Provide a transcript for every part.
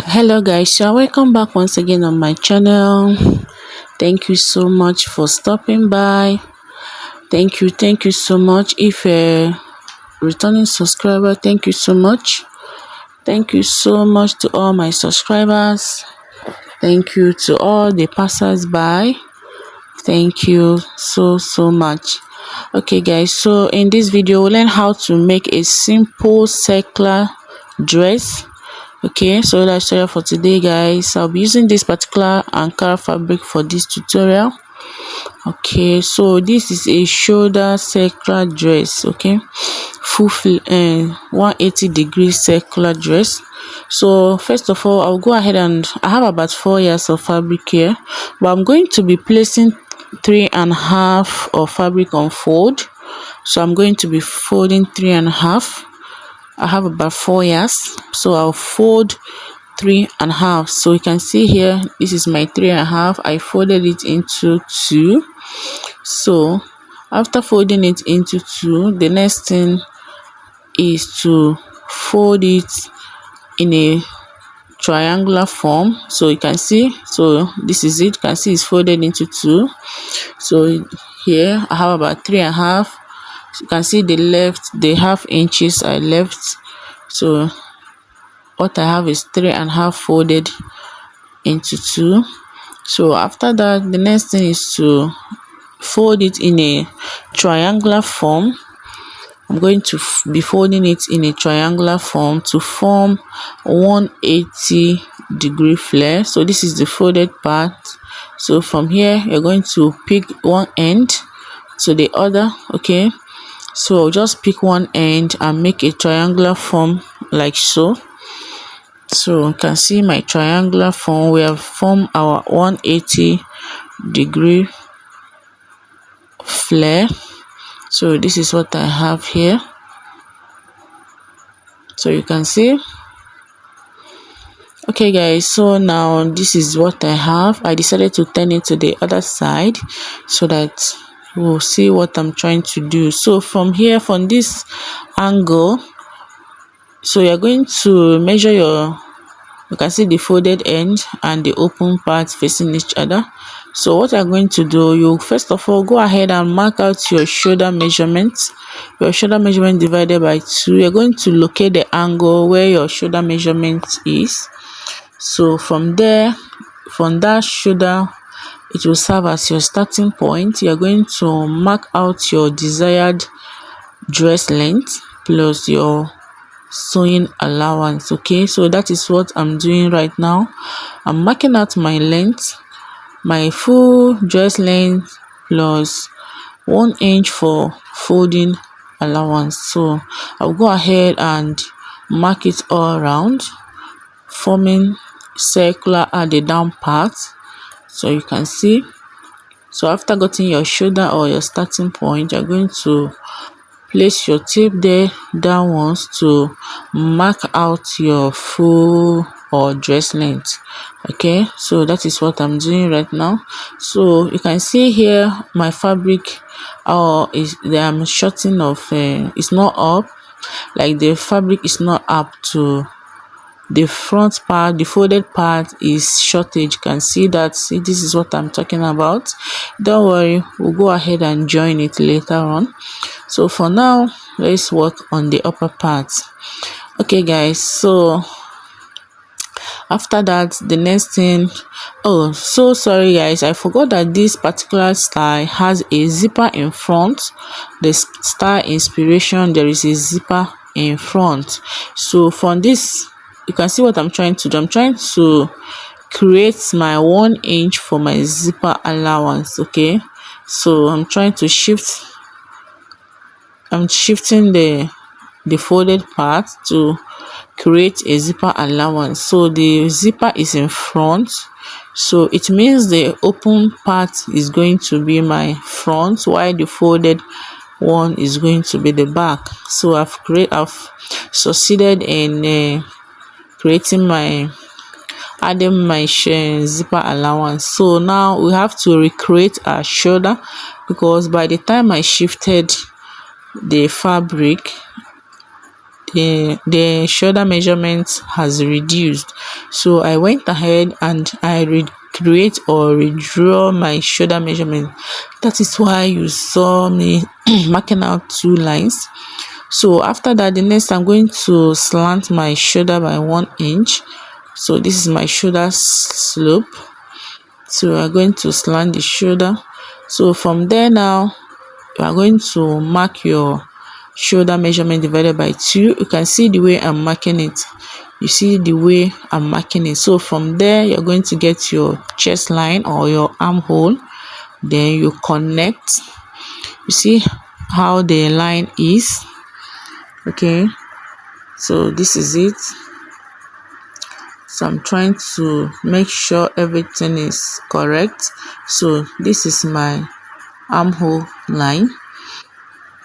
Hello guys, so welcome back once again on my channel. Thank you so much for stopping by. Thank you so much. If a returning subscriber, thank you so much. Thank you so much to all my subscribers. Thank you to all the passers-by. Thank you so much. Okay guys, so in this video we'll learn how to make a simple circular dress. Okay, so that's all for today guys. I'll be using this particular Ankara fabric for this tutorial. Okay, so this is a shoulder circular dress. Okay, full 180-degree circular dress. So first of all, I'll go ahead and I have about 4 yards of fabric here, but I'm going to be placing 3.5 of fabric on fold. So I'm going to be folding 3.5. I have about 4 yards, so I'll fold 3.5. So you can see here, this is my 3.5. I folded it into 2. So after folding it into 2, the next thing is to fold it in a triangular form. So you can see, so this is it. You can see it's folded into 2. So here I have about 3.5. You can see the half inches I left. So what I have is 3.5 folded into 2. So after that, the next thing is to fold it in a triangular form. I'm going to be folding it in a triangular form to form 180-degree flare. So this is the folded part. So from here you're going to pick one end to the other. Okay, so just pick one end and make a triangular form like so. So you can see my triangular form. We have formed our 180-degree flare. So this is what I have here. So you can see. Okay guys, so now this is what I have. I decided to turn it to the other side so that we'll see what I'm trying to do. So from here, from this angle, so you're going to measure you can see the folded end and the open part facing each other. So what you're going to do, you first of all go ahead and mark out your shoulder measurement. Your shoulder measurement divided by 2. You're going to locate the angle where your shoulder measurement is. So from there, from that shoulder, it will serve as your starting point. You're going to mark out your desired dress length plus your sewing allowance. Okay, so that is what I'm doing right now. I'm marking out my length, my full dress length plus 1 inch for folding allowance. So I'll go ahead and mark it all around, forming circular at the down part. So you can see. So after getting your shoulder or your starting point, you're going to place your tape there downwards to mark out your full or dress length. Okay, so that is what I'm doing right now. So you can see here my fabric I'm shorting of it's not up, like the fabric is not up to the front part. The folded part is shortage. You can see that. See, this is what I'm talking about. Don't worry, we'll go ahead and join it later on. So for now, let's work on the upper part. Okay guys, so after that, the next thing, oh so sorry guys, I forgot that this particular style has a zipper in front. The style inspiration, there is a zipper in front. So from this, you can see what I'm trying to do. I'm trying to create my 1 inch for my zipper allowance. Okay, so I'm shifting the folded part to create a zipper allowance. So the zipper is in front, so it means the open part is going to be my front, while the folded one is going to be the back. So I've succeeded in adding my zipper allowance. So now we have to recreate our shoulder, because by the time I shifted the fabric, the shoulder measurement has reduced. So I went ahead and I recreate or redraw my shoulder measurement. That is why you saw me marking out 2 lines. So after that, the next I'm going to slant my shoulder by 1 inch. So this is my shoulder slope. So we're going to slant the shoulder. So from there now, you are going to mark your shoulder measurement divided by 2. You can see the way I'm marking it. You see the way I'm marking it. So from there, you're going to get your chest line or your armhole. Then you connect. You see how the line is. Okay, so this is it. So I'm trying to make sure everything is correct. So this is my armhole line.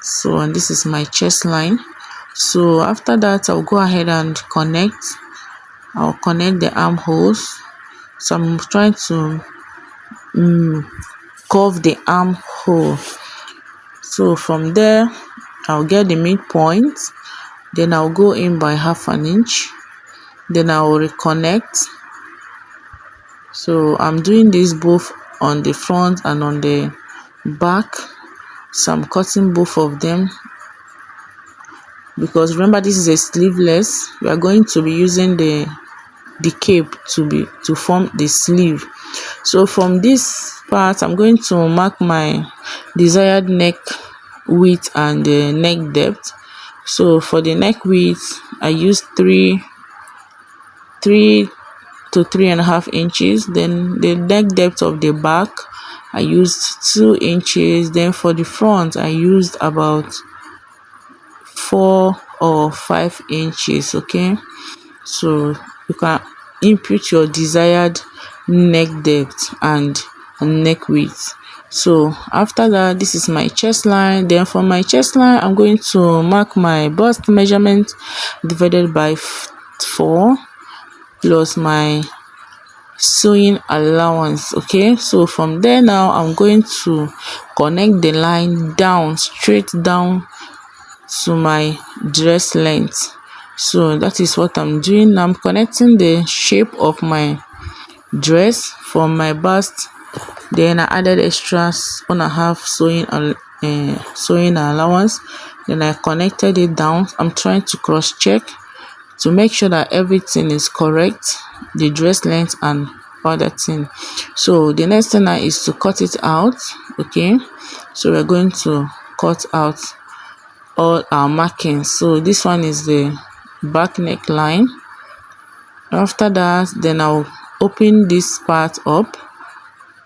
So and this is my chest line. So after that, I'll go ahead and connect. I'll connect the armholes. So I'm trying to curve the armhole. So from there, I'll get the midpoint. Then I'll go in by 1/2 inch. Then I will reconnect. So I'm doing this both on the front and on the back. So I'm cutting both of them, because remember this is a sleeveless. We are going to be using the cape to form the sleeve. So from this part, I'm going to mark my desired neck width and the neck depth. So for the neck width, I use 3 to 3.5 inches. Then the neck depth of the back, I used 2 inches. Then for the front, I used about 4 or 5 inches. Okay, so you can input your desired neck depth and neck width. So after that, this is my chest line. Then for my chest line, I'm going to mark my bust measurement divided by 4 plus my sewing allowance. Okay, so from there now, I'm going to connect the line down, straight down to my dress length. So that is what I'm doing. I'm connecting the shape of my dress from my bust. Then I added extras 1.5 sewing allowance. Then I connected it down. I'm trying to cross check to make sure that everything is correct, the dress length and other thing. So the next thing now is to cut it out. Okay, so we're going to cut out all our markings. So this one is the back neckline. After that, then I'll open this part up.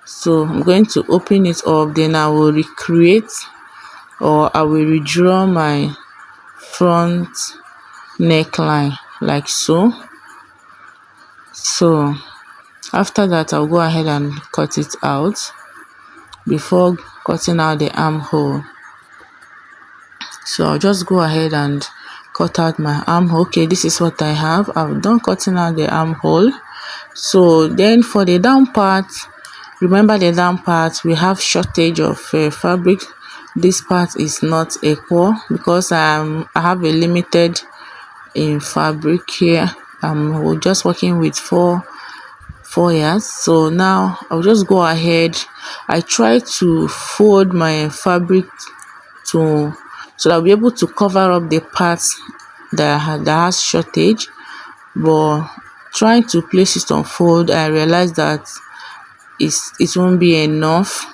So I'm going to open it up. Then I will recreate, or I will redraw my front neckline like so. So after that, I'll go ahead and cut it out before cutting out the armhole. So I'll just go ahead and cut out my armhole. Okay, this is what I have. I've done cutting out the armhole. So then for the down part, remember the down part, we have shortage of fabric. This part is not equal because I have a limited in fabric here. I'm just working with 4 yards. So now I'll just go ahead. I try to fold my fabric so that I'll be able to cover up the parts that has shortage, but trying to place it on fold, I realized that it won't be enough.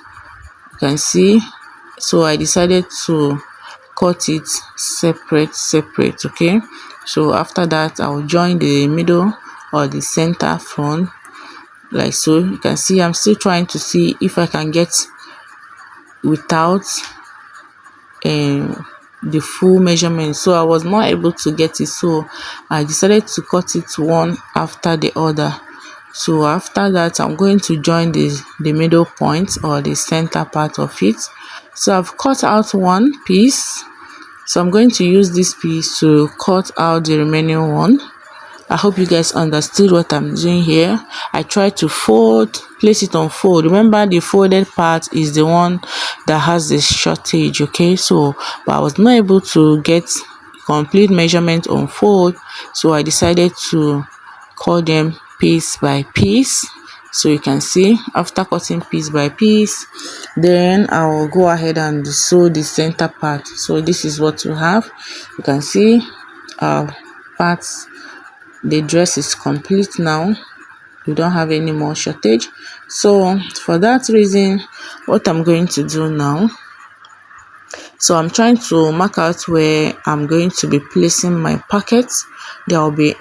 You can see, so I decided to cut it separate. Okay, so after that, I'll join the middle or the center front like so. You can see I'm still trying to see if I can get without the full measurement. So I was not able to get it, so I decided to cut it one after the other. So after that, I'm going to join the middle point or the center part of it. So I've cut out one piece, so I'm going to use this piece to cut out the remaining one. I hope you guys understood what I'm doing here. I tried to place it on fold. Remember, the folded part is the one that has the shortage. Okay, so but I was not able to get complete measurement on fold, so I decided to cut them piece by piece. So you can see after cutting piece by piece, then I'll go ahead and sew the center part. So this is what you have. You can see our parts, the dress is complete now. We don't have any more shortage. So for that reason, what I'm going to do now, so I'm trying to mark out where I'm going to be placing my pockets. There will be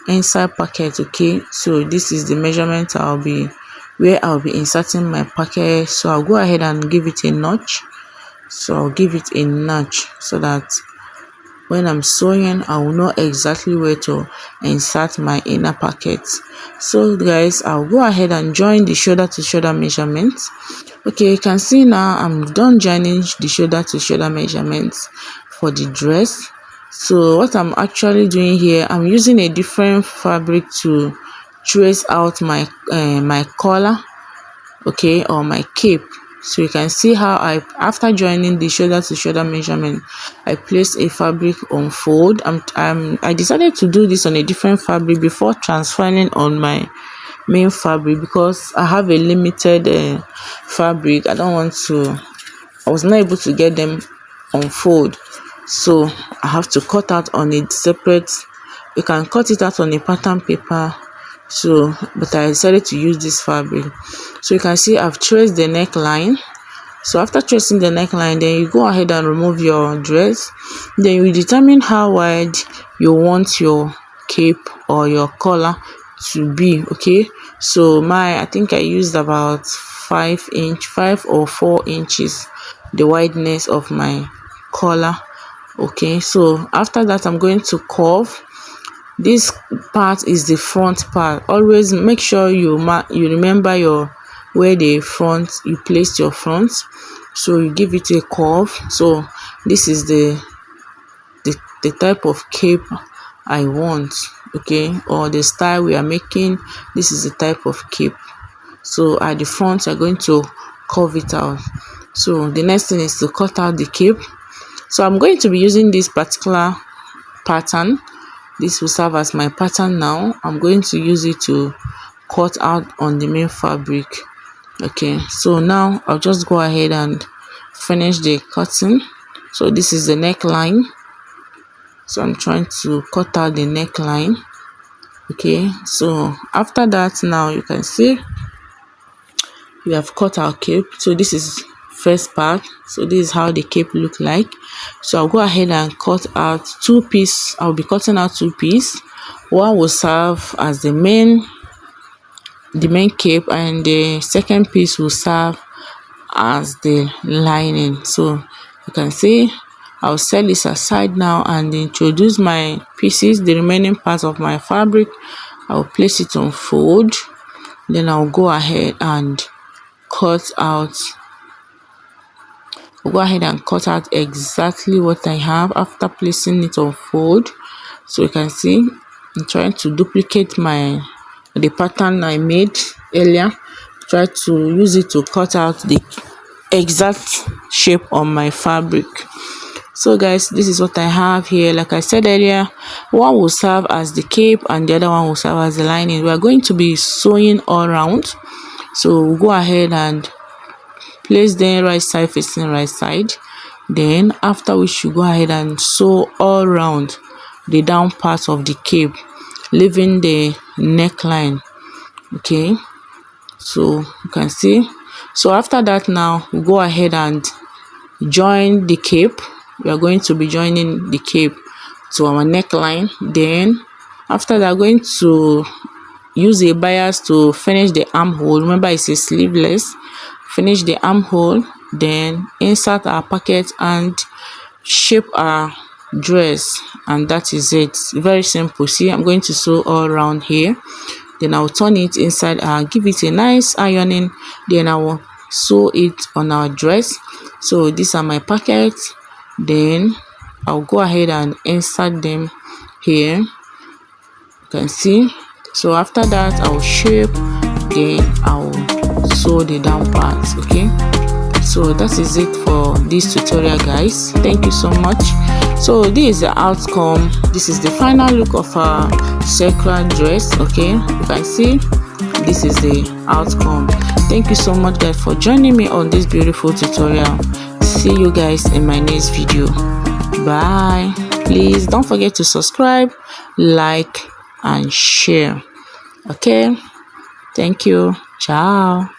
inside pocket. Okay, so this is the measurement where I'll be inserting my pocket. So I'll go ahead and give it a notch. So I'll give it a notch so that when I'm sewing, I will know exactly where to insert my inner pockets. So guys, I'll go ahead and join the shoulder to shoulder measurements. Okay, you can see now I'm done joining the shoulder to shoulder measurements for the dress. So what I'm actually doing here, I'm using a different fabric to trace out my my collar, okay, or my cape. So you can see how after joining the shoulder to shoulder measurement, I placed a fabric on fold. I decided to do this on a different fabric before transferring on my main fabric because I have a limited fabric. I was not able to get them on fold, so I have to cut out on a separate. You can cut it out on a pattern paper, so but I decided to use this fabric. So you can see I've traced the neckline. So after tracing the neckline, then you go ahead and remove your dress. Then you determine how wide you want your cape or your collar to be. Okay, so I think I used about 5 or 4 inches the wideness of my collar. Okay, so after that I'm going to curve. This part is the front part. Always make sure you remember where the front you placed your front, so you give it a curve. So this is the type of cape I want, okay, or the style we are making. This is the type of cape. So at the front you're going to curve it out. So the next thing is to cut out the cape. So I'm going to be using this particular pattern. This will serve as my pattern now. I'm going to use it to cut out on the main fabric. Okay, so now I'll just go ahead and finish the cutting. So this is the neckline. So I'm trying to cut out the neckline. Okay, so after that, now you can see we have cut our cape. So this is first part. So this is how the cape look like. So I'll go ahead and cut out 2 pieces. I'll be cutting out 2 pieces. One will serve as the main cape, and the second piece will serve as the lining. So you can see I'll set this aside now and introduce my pieces, the remaining parts of my fabric. I'll place it on fold. Then I'll go ahead and cut out. I'll go ahead and cut out exactly what I have after placing it on fold. So you can see I'm trying to duplicate the pattern I made earlier. Try to use it to cut out the exact shape on my fabric. So guys, this is what I have here. Like I said earlier, one will serve as the cape and the other one will serve as the lining. We are going to be sewing all around, so we'll go ahead and place them right side facing right side. Then after which you go ahead and sew all around the down part of the cape, leaving the neckline. Okay, so you can see. So after that, now we go ahead and join the cape. We are going to be joining the cape to our neckline. Then after that, going to use a bias to finish the armhole. Remember, it's a sleeveless. Finish the armhole, then insert our pocket and shape our dress, and that is it. Very simple. See, I'm going to sew all around here. Then I'll turn it inside and give it a nice ironing. Then I will sew it on our dress. So these are my pockets. Then I'll go ahead and insert them here. You can see. So after that, I'll shape. Then I'll sew the down parts. Okay. So that is it for this tutorial, guys. Thank you so much. So this is the outcome. This is the final look of our circular dress. Okay, you can see this is the outcome. Thank you so much guys for joining me on this beautiful tutorial. See you guys in my next video. Bye. Please don't forget to subscribe, like and share. Okay, thank you. Ciao.